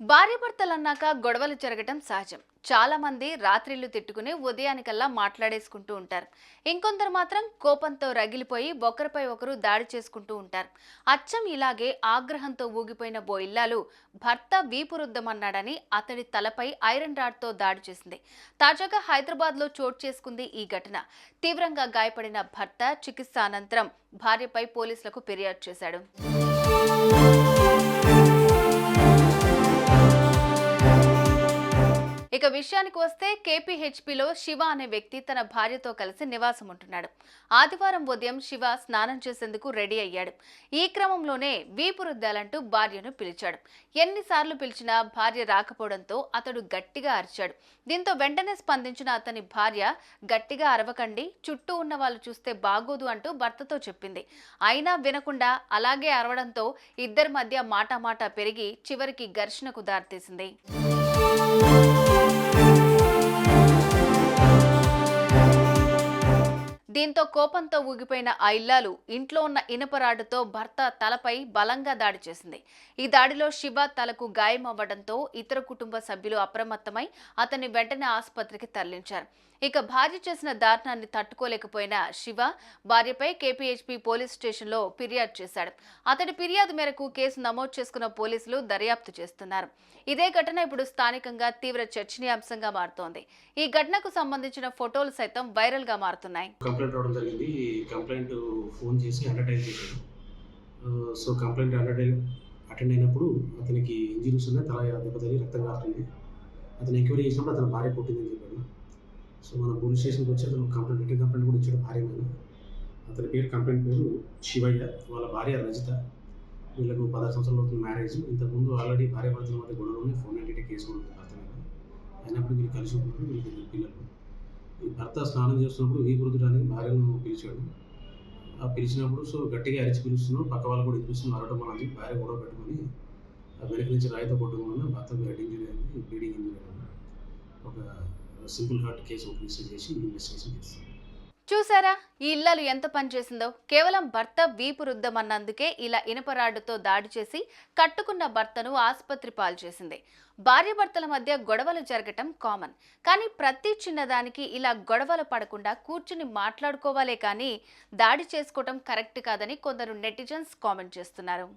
భార్యాభర్తలన్నాక గొడవలు జరగటం సహజం. చాలా మంది రాత్రిళ్ళు తిట్టుకుని ఉదయానికల్లా మాట్లాడేసుకుంటూ ఉంటారు. ఇంకొందరు మాత్రం కోపంతో రగిలిపోయి ఒకరిపై ఒకరు దాడి చేసుకుంటూ ఉంటారు. అచ్చం ఇలాగే ఆగ్రహంతో ఊగిపోయిన ఓ ఇల్లాలు భర్త వీపు రుద్దమన్నాడని అతడి తలపై ఐరన్ రాడ్తో దాడి చేసింది. తాజాగా హైదరాబాద్లో చోటు చేసుకుంది ఈ ఘటన. తీవ్రంగా గాయపడిన భర్త చికిత్స అనంతరం భార్యపై పోలీసులకు ఫిర్యాదు చేశాడు. ఇక విషయానికి వస్తే కేపీహెచ్పీలో శివ అనే వ్యక్తి తన భార్యతో కలిసి నివాసం ఉంటున్నాడు. ఆదివారం ఉదయం శివ స్నానం చేసేందుకు రెడీ అయ్యాడు. ఈ క్రమంలోనే వీపు రుద్దాలంటూ భార్యను పిలిచాడు. ఎన్నిసార్లు పిలిచినా భార్య రాకపోవడంతో అతడు గట్టిగా అరిచాడు. దీంతో వెంటనే స్పందించిన అతని భార్య గట్టిగా అరవకండి, చుట్టూ ఉన్న వాళ్ళు చూస్తే బాగోదు అంటూ భర్తతో చెప్పింది. అయినా వినకుండా అలాగే అరవడంతో ఇద్దరి మధ్య మాటామాటా పెరిగి చివరికి ఘర్షణకు దారితీసింది. దీంతో కోపంతో ఊగిపోయిన ఆ ఇల్లాలు ఇంట్లో ఉన్న ఇనుపరాడుతో భర్త తలపై బలంగా దాడి చేసింది. ఈ దాడిలో శివ తలకు గాయం అవ్వడంతో ఇతర కుటుంబ సభ్యులు అప్రమత్తమై అతన్ని వెంటనే ఆసుపత్రికి తరలించారు. ఇక భార్య చేసిన దారుణాన్ని తట్టుకోలేకపోయిన శివ భార్యపై కేపీహెచ్పీ పోలీస్ స్టేషన్లో ఫిర్యాదు చేశాడు. అతడి ఫిర్యాదు మేరకు కేసు నమోదు చేసుకున్న పోలీసులు దర్యాప్తు చేస్తున్నారు. ఇదే ఘటన ఇప్పుడు స్థానికంగా తీవ్ర చర్చనీయాంశంగా మారుతోంది. ఈ ఘటనకు సంబంధించిన ఫోటోలు సైతం వైరల్ గా మారుతున్నాయి. కంప్లైంట్ రావడం జరిగింది. ఈ కంప్లైంట్ ఫోన్ చేసి అడ్వర్టైజ్ చేశాడు. సో కంప్లైంట్ అటెండ్ అయినప్పుడు అతనికి ఇంజరీస్ ఉన్నాయి, తల దెబ్బతగిలి రక్తం కారుతుంది. అతను ఎంక్వైరీ చేసినప్పుడు అతని భార్య కొట్టిందని చెప్పాడు. సో మన పోలీస్ స్టేషన్కి వచ్చి అతను రిటర్న్ కంప్లైంట్ కూడా ఇచ్చాడు భార్య మీద. అతని కంప్లైంట్ పేరు శివయ్య, వాళ్ళ భార్య రజిత. వీళ్ళకు 16 సంవత్సరాలు అవుతుంది మ్యారేజ్. ఇంతకుముందు ఆల్రెడీ భార్య భర్తల మధ్య గొడవలు ఉన్నాయి, 498 కేసు ఉంది భర్త మీద. అయినప్పుడు వీళ్ళు కలిసి ఉంటున్నారు, వీళ్ళకి పిల్లలు. ఈ భర్త స్నానం చేస్తున్నప్పుడు వీపు రుద్దడానికి భార్యను పిలిచాడు. ఆ పిలిచినప్పుడు సో గట్టిగా అరిచి పిలుస్తున్నాడు, పక్క వాళ్ళు కూడా పిలుస్తున్నారు, అరవడం వల్ల భార్య గొడవ పెట్టుకొని వెనక నుంచి రాయితో కొట్టడం వల్ల భర్తకు హెడ్ ఇంజరీ అయింది, బ్లీడింగ్ ఇంజరీ అయింది. ఒక సింపుల్ హార్ట్ కేసు రిజిస్టర్ చేసి ఇన్వెస్టిగేషన్ చేస్తారు. చూసారా ఈ ఇల్లాలు ఎంత పనిచేసిందో. కేవలం భర్త వీపు రుద్దమన్నందుకే ఇలా ఇనుపరాడుతో దాడి చేసి కట్టుకున్న భర్తను ఆసుపత్రి పాలు చేసింది. భార్యాభర్తల మధ్య గొడవలు జరగటం కామన్. కానీ ప్రతి చిన్నదానికి ఇలా గొడవలు పడకుండా కూర్చుని మాట్లాడుకోవాలే కానీ దాడి చేసుకోవటం కరెక్ట్ కాదని కొందరు నెటిజన్స్ కామెంట్ చేస్తున్నారు.